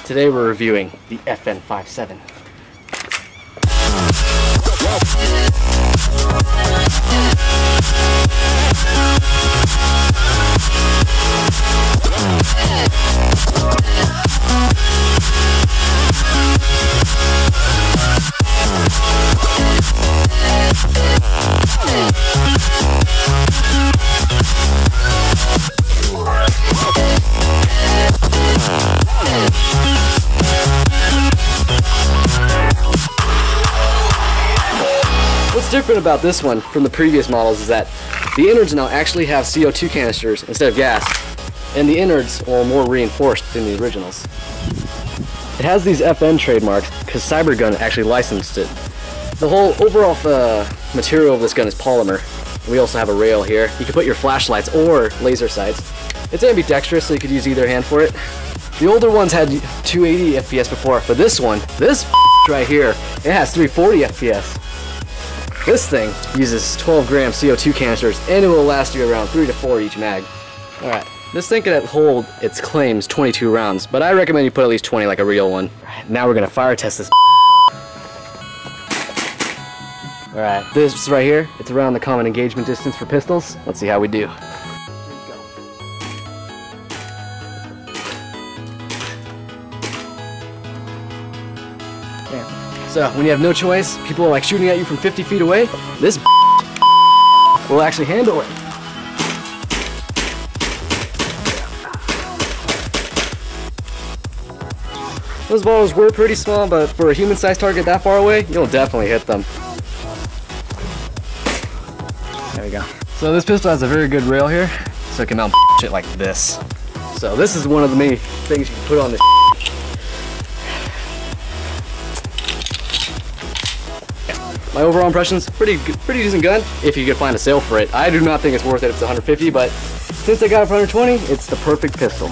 Today we're reviewing the FN 57. What's different about this one from the previous models is that the innards now actually have CO2 canisters instead of gas, and the innards are more reinforced than the originals. It has these FN trademarks because Cybergun actually licensed it. The whole overall material of this gun is polymer. We also have a rail here. You can put your flashlights or laser sights. It's ambidextrous, so you could use either hand for it. The older ones had 280 FPS before, but this right here, it has 340 FPS. This thing uses 12-gram CO2 canisters, and it will last you around 3 to 4 each mag. Alright, this thing can hold its claims 22 rounds, but I recommend you put at least 20 like a real one. Alright, now we're gonna fire test this. Alright, this right here, it's around the common engagement distance for pistols. Let's see how we do. So when you have no choice, people are like shooting at you from 50 feet away, this will actually handle it. Those balls were pretty small, but for a human-sized target that far away, you'll definitely hit them. There we go. So this pistol has a very good rail here, so it can mount shit like this. So this is one of the many things you can put on this. My overall impressions, pretty decent gun if you could find a sale for it. I do not think it's worth it if it's 150, but since I got it for 120, it's the perfect pistol.